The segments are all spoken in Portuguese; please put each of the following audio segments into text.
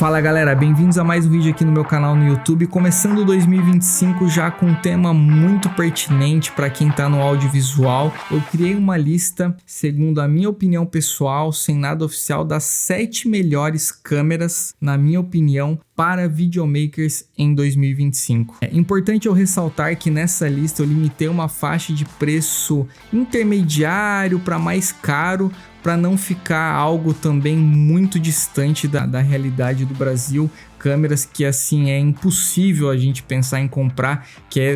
Fala galera, bem-vindos a mais um vídeo aqui no meu canal no YouTube, começando 2025 já com um tema muito pertinente para quem tá no audiovisual. Eu criei uma lista, segundo a minha opinião pessoal, sem nada oficial, das 7 melhores câmeras, na minha opinião, para videomakers em 2025. É importante eu ressaltar que nessa lista eu limitei uma faixa de preço intermediário para mais caro, para não ficar algo também muito distante da realidade do Brasil. Câmeras que assim é impossível a gente pensar em comprar,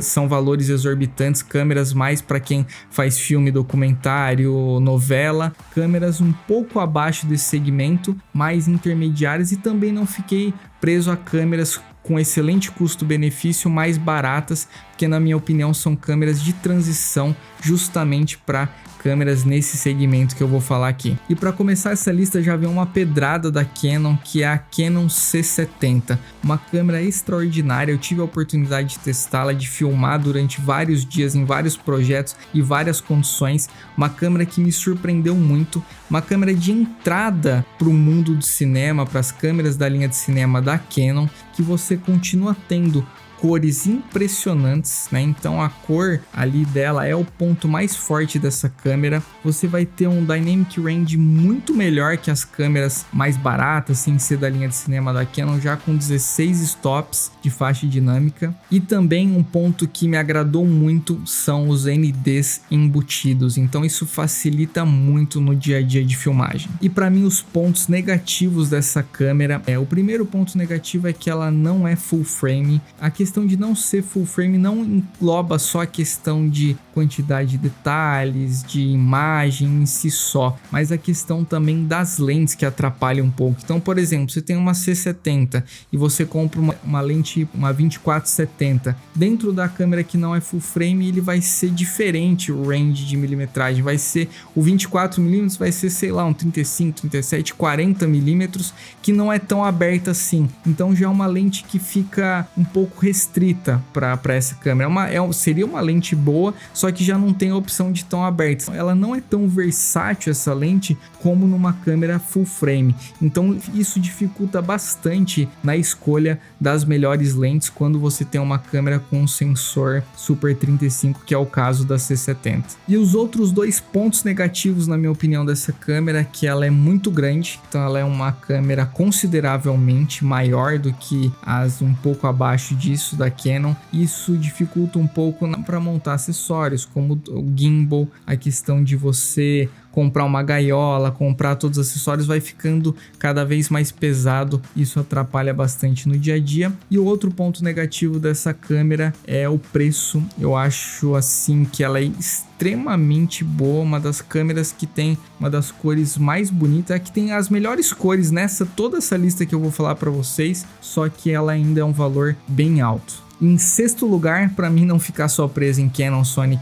são valores exorbitantes, câmeras mais para quem faz filme, documentário, novela, câmeras um pouco abaixo desse segmento, mais intermediárias, e também não fiquei preso a câmeras com excelente custo-benefício, mais baratas, porque na minha opinião são câmeras de transição justamente para câmeras nesse segmento que eu vou falar aqui. E para começar essa lista já vem uma pedrada da Canon, que é a Canon C70, uma câmera extraordinária. Eu tive a oportunidade de testá-la, de filmar durante vários dias em vários projetos e várias condições, uma câmera que me surpreendeu muito, uma câmera de entrada para o mundo do cinema, para as câmeras da linha de cinema da Canon, que você continua tendo cores impressionantes, né? Então a cor ali dela é o ponto mais forte dessa câmera. Você vai ter um dynamic range muito melhor que as câmeras mais baratas, sem ser da linha de cinema da Canon, já com 16 stops de faixa dinâmica. E também um ponto que me agradou muito são os NDs embutidos, então isso facilita muito no dia a dia de filmagem. E para mim os pontos negativos dessa câmera, o primeiro ponto negativo é que ela não é full frame. A questão de não ser full frame não engloba só a questão de quantidade de detalhes, de imagem em si só, mas a questão também das lentes que atrapalha um pouco. Então, por exemplo, você tem uma C70 e você compra uma lente, uma 24-70, dentro da câmera que não é full frame, ele vai ser diferente o range de milimetragem, vai ser o 24mm, vai ser, sei lá, um 35, 37, 40mm, que não é tão aberta assim. Então já é uma lente que fica um pouco restrita para essa câmera. Seria uma lente boa, só que já não tem a opção de tão aberta. Ela não é tão versátil, essa lente, como numa câmera full frame. Então isso dificulta bastante na escolha das melhores lentes quando você tem uma câmera com um sensor Super 35, que é o caso da C70. E os outros dois pontos negativos, na minha opinião, dessa câmera é que ela é muito grande. Então ela é uma câmera consideravelmente maior do que as um pouco abaixo disso da Canon. Isso dificulta um pouco para montar acessórios como o gimbal, a questão de você comprar uma gaiola, comprar todos os acessórios, vai ficando cada vez mais pesado. Isso atrapalha bastante no dia a dia. E o outro ponto negativo dessa câmera é o preço. Eu acho assim que ela é extremamente boa, uma das câmeras que tem uma das cores mais bonitas, que tem as melhores cores toda essa lista que eu vou falar para vocês, só que ela ainda é um valor bem alto. Em sexto lugar, para mim não ficar só preso em Canon, Sony,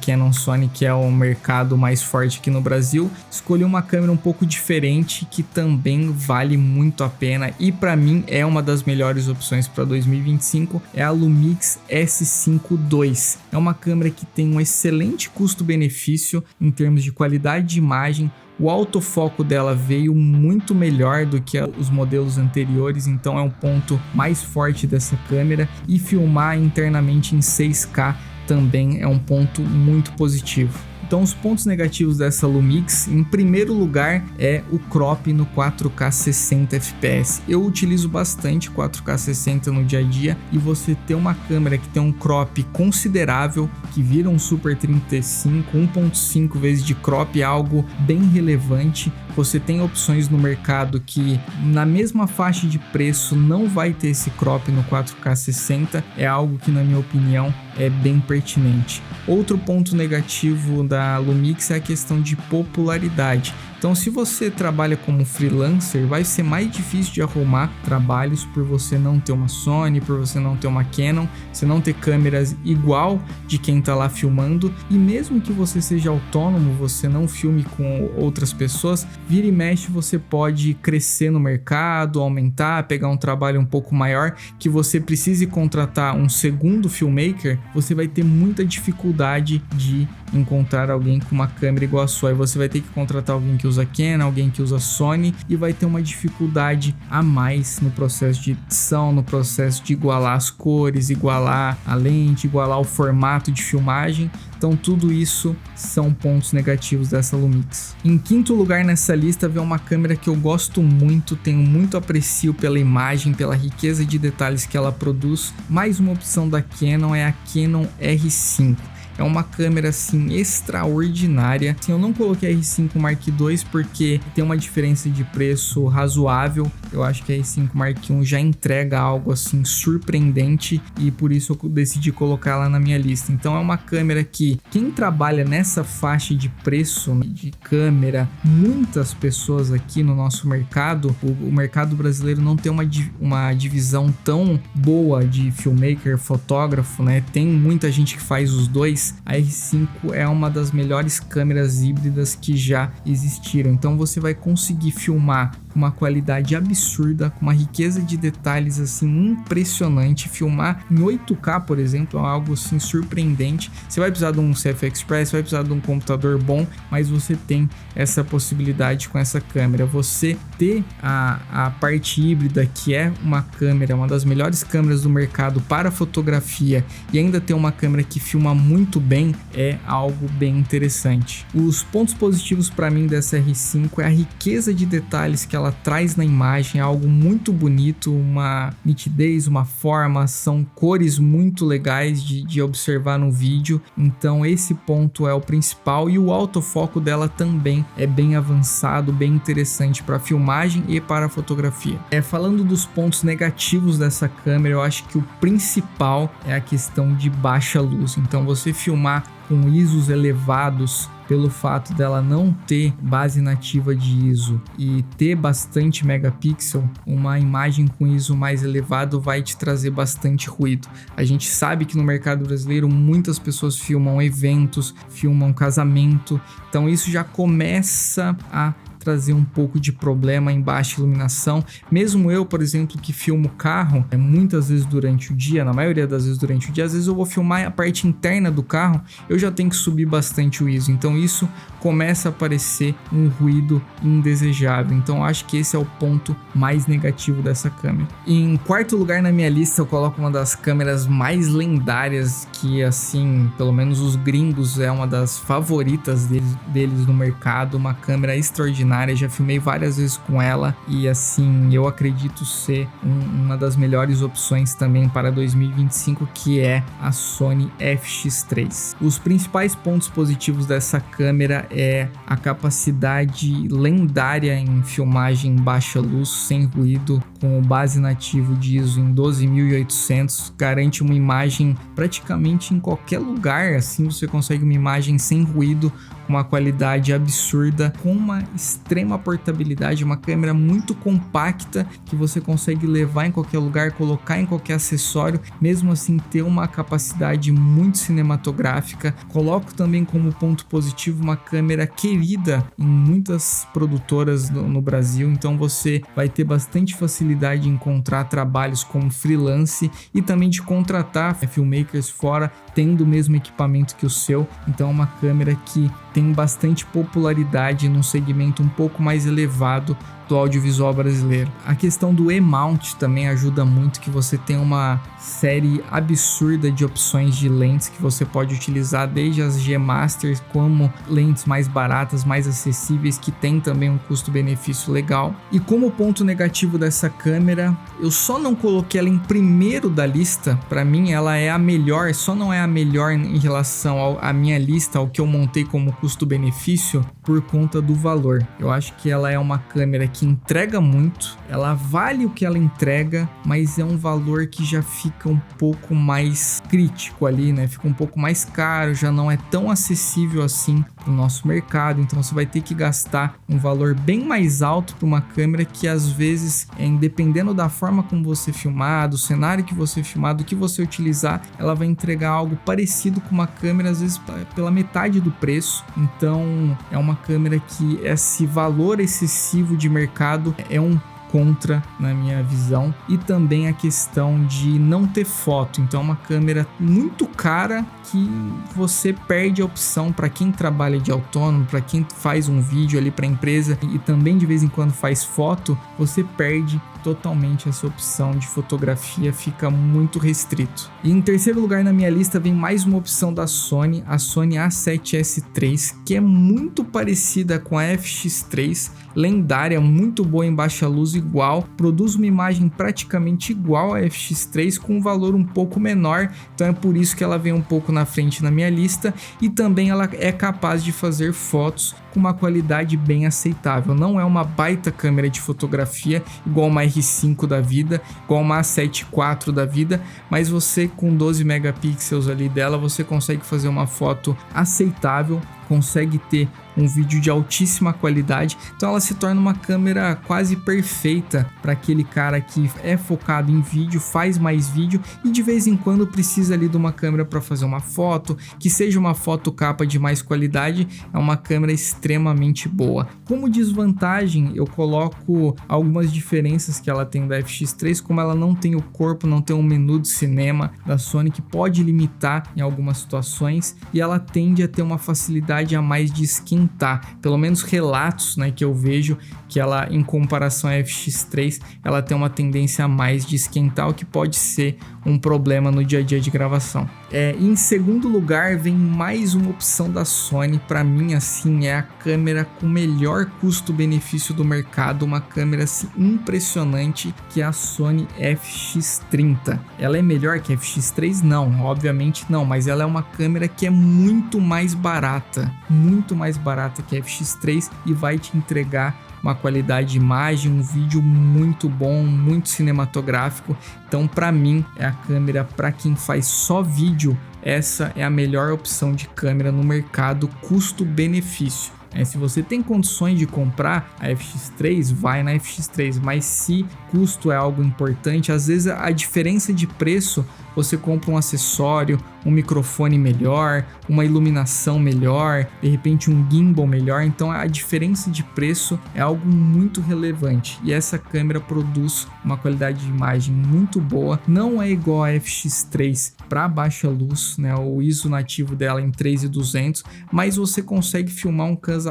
que é o mercado mais forte aqui no Brasil, escolhi uma câmera um pouco diferente que também vale muito a pena e para mim é uma das melhores opções para 2025, é a Lumix S5 II. É uma câmera que tem um excelente custo-benefício em termos de qualidade de imagem. O autofoco dela veio muito melhor do que os modelos anteriores, então é um ponto mais forte dessa câmera, e filmar internamente em 6K também é um ponto muito positivo. Então os pontos negativos dessa Lumix, em primeiro lugar, é o crop no 4K 60 fps. Eu utilizo bastante 4K 60 no dia a dia, e você ter uma câmera que tem um crop considerável, que vira um Super 35, 1.5 vezes de crop, é algo bem relevante. Você tem opções no mercado que na mesma faixa de preço não vai ter esse crop no 4K 60, é algo que na minha opinião é bem pertinente. Outro ponto negativo da Lumix é a questão de popularidade. Então, se você trabalha como freelancer, vai ser mais difícil de arrumar trabalhos por você não ter uma Sony, por você não ter uma Canon, você não ter câmeras igual de quem está lá filmando. E mesmo que você seja autônomo, você não filme com outras pessoas, vira e mexe você pode crescer no mercado, aumentar, pegar um trabalho um pouco maior, que você precise contratar um segundo filmmaker, você vai ter muita dificuldade de encontrar alguém com uma câmera igual a sua, e você vai ter que contratar alguém que usa Canon, alguém que usa Sony, e vai ter uma dificuldade a mais no processo de edição, no processo de igualar as cores, igualar a lente, igualar o formato de filmagem. Então tudo isso são pontos negativos dessa Lumix. Em quinto lugar nessa lista vem uma câmera que eu gosto muito, tenho muito aprecio pela imagem, pela riqueza de detalhes que ela produz. Mais uma opção da Canon é a Canon R5. É uma câmera assim extraordinária. Assim, eu não coloquei a R5 Mark II porque tem uma diferença de preço razoável. Eu acho que a R5 Mark I já entrega algo assim surpreendente e por isso eu decidi colocar ela na minha lista. Então é uma câmera que quem trabalha nessa faixa de preço de câmera, muitas pessoas aqui no nosso mercado, o mercado brasileiro não tem uma divisão tão boa de filmmaker, fotógrafo, né? Tem muita gente que faz os dois. A R5 é uma das melhores câmeras híbridas que já existiram, então você vai conseguir filmar com uma qualidade absurda, com uma riqueza de detalhes assim impressionante. Filmar em 8K, por exemplo, é algo assim surpreendente. Você vai precisar de um CF Express, vai precisar de um computador bom, mas você tem essa possibilidade com essa câmera. Você ter a parte híbrida, que é uma câmera, uma das melhores câmeras do mercado para fotografia, e ainda ter uma câmera que filma muito bem, é algo bem interessante. Os pontos positivos para mim dessa R5 é a riqueza de detalhes que ela traz na imagem, é algo muito bonito, uma nitidez, uma forma, são cores muito legais de observar no vídeo, então esse ponto é o principal, e o autofoco dela também é bem avançado, bem interessante para filmagem e para fotografia. Falando dos pontos negativos dessa câmera, eu acho que o principal é a questão de baixa luz. Então você filmar com ISOs elevados, pelo fato dela não ter base nativa de ISO e ter bastante megapixel, uma imagem com ISO mais elevado vai te trazer bastante ruído. A gente sabe que no mercado brasileiro muitas pessoas filmam eventos, filmam casamento, então isso já começa a trazer um pouco de problema em baixa iluminação. Mesmo eu, por exemplo, que filmo carro muitas vezes durante o dia, na maioria das vezes durante o dia, às vezes eu vou filmar a parte interna do carro, eu já tenho que subir bastante o ISO, então isso começa a aparecer um ruído indesejável. Então acho que esse é o ponto mais negativo dessa câmera. Em quarto lugar na minha lista eu coloco uma das câmeras mais lendárias, que assim, pelo menos os gringos, é uma das favoritas deles no mercado, uma câmera extraordinária. Já filmei várias vezes com ela e assim, eu acredito ser uma das melhores opções também para 2025, que é a Sony FX3. Os principais pontos positivos dessa câmera é a capacidade lendária em filmagem em baixa luz, sem ruído, com base nativo de ISO em 12.800, garante uma imagem praticamente em qualquer lugar, assim você consegue uma imagem sem ruído, com uma qualidade absurda, com uma extrema portabilidade, uma câmera muito compacta que você consegue levar em qualquer lugar, colocar em qualquer acessório, mesmo assim ter uma capacidade muito cinematográfica. Coloco também como ponto positivo uma câmera querida em muitas produtoras no Brasil, então você vai ter bastante facilidade em encontrar trabalhos como freelance e também de contratar filmmakers fora tendo o mesmo equipamento que o seu. Então é uma câmera que tem bastante popularidade num segmento um pouco mais elevado do audiovisual brasileiro. A questão do E-mount também ajuda muito, que você tem uma série absurda de opções de lentes que você pode utilizar, desde as G-Masters como lentes mais baratas, mais acessíveis, que tem também um custo-benefício legal. E como ponto negativo dessa câmera, eu só não coloquei ela em primeiro da lista. Para mim ela é a melhor, só não é a melhor em relação à minha lista, ao que eu montei como custo-benefício, por conta do valor. Eu acho que ela é uma câmera que entrega muito, ela vale o que ela entrega, mas é um valor que já fica um pouco mais crítico ali, né? Fica um pouco mais caro, já não é tão acessível assim para o nosso mercado, então você vai ter que gastar um valor bem mais alto para uma câmera que às vezes, dependendo da forma como você filmar, do cenário que você filmar, do que você utilizar, ela vai entregar algo parecido com uma câmera, às vezes pela metade do preço. Então é uma câmera que esse valor excessivo de mercado é um contra na minha visão, e também a questão de não ter foto. Então é uma câmera muito cara que você perde a opção para quem trabalha de autônomo, para quem faz um vídeo ali para a empresa e também de vez em quando faz foto, você perde totalmente essa opção de fotografia, fica muito restrito. E em terceiro lugar na minha lista vem mais uma opção da Sony, a Sony A7S III, que é muito parecida com a FX3, lendária, muito boa em baixa luz, igual, produz uma imagem praticamente igual à FX3 com um valor um pouco menor, então é por isso que ela vem um pouco na frente na minha lista, e também ela é capaz de fazer fotos com uma qualidade bem aceitável. Não é uma baita câmera de fotografia igual uma R5 da vida, igual uma A7 IV da vida, mas você com 12 megapixels ali dela, você consegue fazer uma foto aceitável, consegue ter um vídeo de altíssima qualidade, então ela se torna uma câmera quase perfeita para aquele cara que é focado em vídeo, faz mais vídeo e de vez em quando precisa ali de uma câmera para fazer uma foto, que seja uma foto capa de mais qualidade. É uma câmera extremamente boa. Como desvantagem, eu coloco algumas diferenças que ela tem da FX3, como ela não tem o corpo, não tem um menu de cinema da Sony, que pode limitar em algumas situações, e ela tende a ter uma facilidade a mais de esquentar, pelo menos relatos, né, que eu vejo, que ela, em comparação à FX3, ela tem uma tendência a mais de esquentar, o que pode ser um problema no dia a dia de gravação. Em segundo lugar vem mais uma opção da Sony, para mim assim é a câmera com melhor custo-benefício do mercado, uma câmera assim, impressionante, que é a Sony FX30. Ela é melhor que a FX3? Não, obviamente não, mas ela é uma câmera que é muito mais barata que a FX3 e vai te entregar uma qualidade de imagem, um vídeo muito bom, muito cinematográfico. Então, para mim, é a câmera para quem faz só vídeo. Essa é a melhor opção de câmera no mercado, custo-benefício. Se você tem condições de comprar a FX3, vai na FX3, mas se custo é algo importante, às vezes a diferença de preço, você compra um acessório, um microfone melhor, uma iluminação melhor, de repente um gimbal melhor, então a diferença de preço é algo muito relevante, e essa câmera produz uma qualidade de imagem muito boa. Não é igual a FX3 para baixa luz, né? O ISO nativo dela em 3200, mas você consegue filmar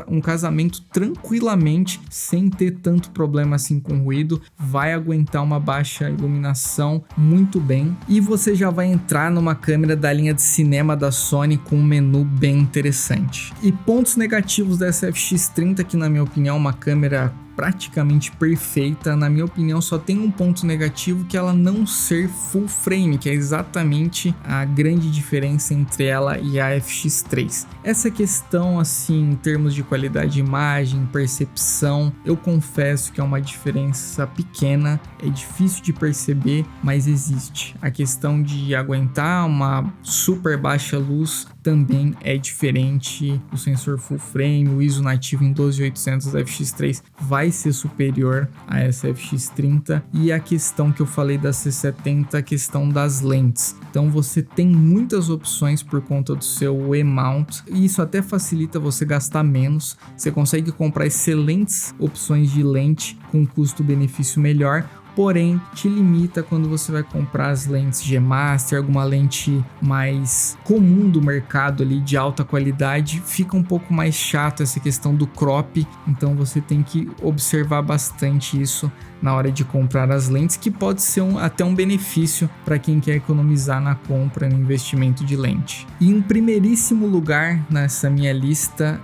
um casamento tranquilamente, sem ter tanto problema assim com ruído, vai aguentar uma baixa iluminação muito bem, e você já vai entrar numa câmera da linha de cinema da Sony com um menu bem interessante. E pontos negativos dessa FX30, que na minha opinião é uma câmera praticamente perfeita, na minha opinião só tem um ponto negativo, que é ela não ser full frame, que é exatamente a grande diferença entre ela e a FX3. Essa questão assim, em termos de qualidade de imagem, percepção, eu confesso que é uma diferença pequena, é difícil de perceber, mas existe. A questão de aguentar uma super baixa luz também é diferente. O sensor full frame, o ISO nativo em 12800 da FX3 vai ser superior a essa FX30, e a questão que eu falei da C70, a questão das lentes. Então você tem muitas opções por conta do seu E-mount, e isso até facilita você gastar menos. Você consegue comprar excelentes opções de lente com custo-benefício melhor, porém te limita quando você vai comprar as lentes G-Master, alguma lente mais comum do mercado ali de alta qualidade, fica um pouco mais chato essa questão do crop, então você tem que observar bastante isso na hora de comprar as lentes, que pode ser até um benefício para quem quer economizar na compra, no investimento de lente. E em primeiríssimo lugar nessa minha lista,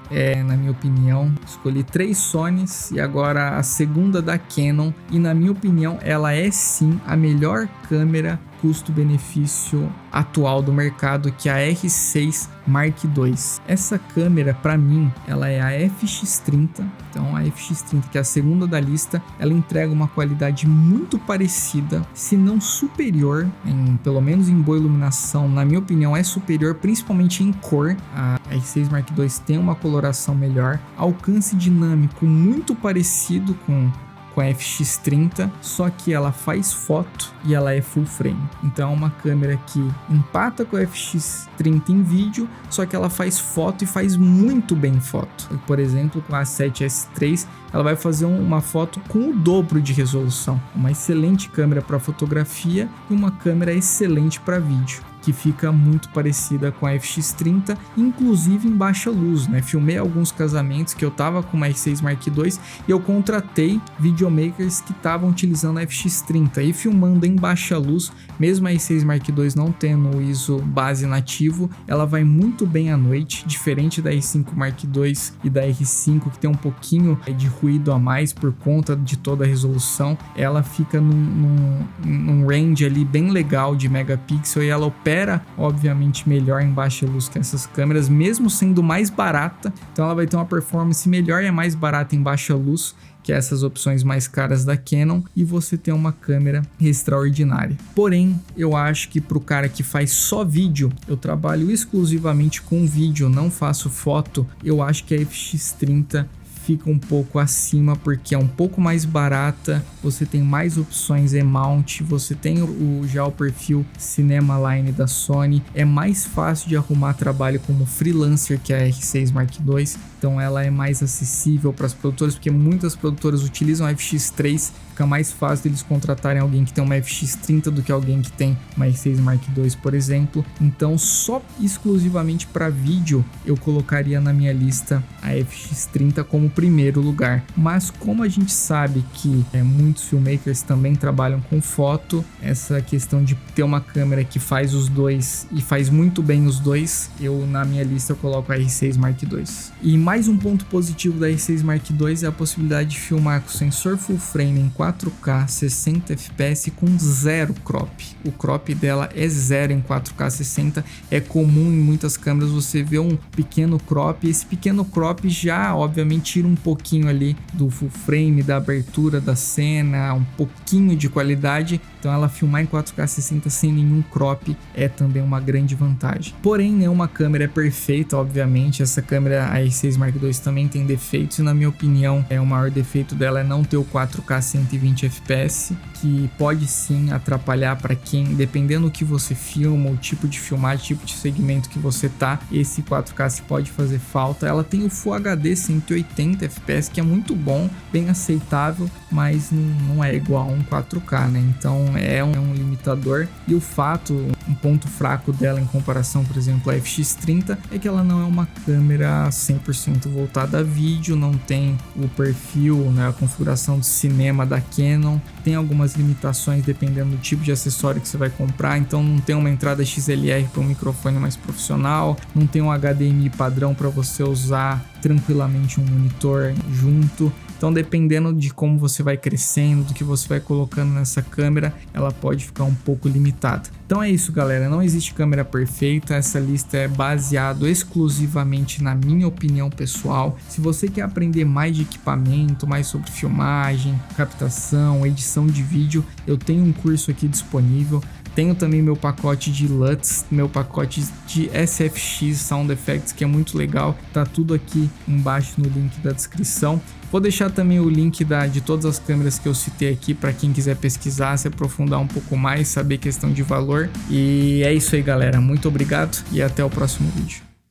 na minha opinião, escolhi 3 Sonys e agora a segunda da Canon, e na minha opinião ela é sim a melhor câmera custo-benefício atual do mercado, que é a R6 Mark II. Essa câmera, para mim, ela é a FX30. Então a FX30, que é a segunda da lista, ela entrega uma qualidade muito parecida, se não superior, pelo menos em boa iluminação, na minha opinião é superior, principalmente em cor. A R6 Mark II tem uma coloração melhor, alcance dinâmico muito parecido com a FX30, só que ela faz foto e ela é full frame. Então é uma câmera que empata com a FX30 em vídeo, só que ela faz foto e faz muito bem foto. Por exemplo, com a A7S III, ela vai fazer uma foto com o dobro de resolução. Uma excelente câmera para fotografia e uma câmera excelente para vídeo, que fica muito parecida com a FX30, inclusive em baixa luz, né? Filmei alguns casamentos que eu tava com uma R6 Mark II e eu contratei videomakers que estavam utilizando a FX30 e filmando em baixa luz, mesmo a R6 Mark II não tendo o ISO base nativo, ela vai muito bem à noite, diferente da R5 Mark II e da R5 que tem um pouquinho de ruído a mais por conta de toda a resolução. Ela fica num range ali bem legal de megapixel e ela opera obviamente melhor em baixa luz que essas câmeras, mesmo sendo mais barata. Então ela vai ter uma performance melhor e é mais barata em baixa luz que essas opções mais caras da Canon, e você tem uma câmera extraordinária. Porém, eu acho que para o cara que faz só vídeo, eu trabalho exclusivamente com vídeo, não faço foto, eu acho que a FX30 fica um pouco acima, porque é um pouco mais barata, você tem mais opções E-mount, você tem já o perfil Cinema Line da Sony, é mais fácil de arrumar trabalho como freelancer que a R6 Mark II, então ela é mais acessível para as produtoras, porque muitas produtoras utilizam a FX3, fica mais fácil deles contratarem alguém que tem uma FX30 do que alguém que tem uma R6 Mark II, por exemplo. Então só exclusivamente para vídeo eu colocaria na minha lista a FX30 como primeiro lugar, mas como a gente sabe que muitos filmmakers também trabalham com foto, essa questão de ter uma câmera que faz os dois e faz muito bem os dois, eu na minha lista eu coloco a R6 Mark II. E mais um ponto positivo da R6 Mark II é a possibilidade de filmar com sensor full frame em 4K 60 fps com zero crop. O crop dela é zero em 4K 60, é comum em muitas câmeras você ver um pequeno crop, e esse pequeno crop já obviamente tira um pouquinho ali do full frame, da abertura da cena, um pouquinho de qualidade, então ela filmar em 4K 60 sem nenhum crop é também uma grande vantagem. Porém, nenhuma câmera é perfeita, obviamente, essa câmera, a R6 Mark II, também tem defeitos, e na minha opinião, o maior defeito dela é não ter o 4K 120 fps, que pode sim atrapalhar para quem, dependendo do que você filma, o tipo de filmagem, tipo de segmento que você tá, esse 4K se pode fazer falta. Ela tem o Full HD 180 fps, que é muito bom, bem aceitável, mas não é igual a um 4K, né? Então é um limitador. E o fato, um ponto fraco dela em comparação, por exemplo, à FX30, é que ela não é uma câmera 100% voltada a vídeo, não tem o perfil, né, a configuração de cinema da Canon, tem algumas limitações dependendo do tipo de acessório que você vai comprar, então não tem uma entrada XLR para um microfone mais profissional, não tem um HDMI padrão para você usar tranquilamente um monitor junto. Então, dependendo de como você vai crescendo, do que você vai colocando nessa câmera, ela pode ficar um pouco limitada. Então é isso, galera, não existe câmera perfeita, essa lista é baseada exclusivamente na minha opinião pessoal. Se você quer aprender mais de equipamento, mais sobre filmagem, captação, edição de vídeo, eu tenho um curso aqui disponível. Tenho também meu pacote de LUTs, meu pacote de SFX Sound Effects, que é muito legal. Tá tudo aqui embaixo no link da descrição. Vou deixar também o link de todas as câmeras que eu citei aqui para quem quiser pesquisar, se aprofundar um pouco mais, saber questão de valor. E é isso aí, galera. Muito obrigado e até o próximo vídeo.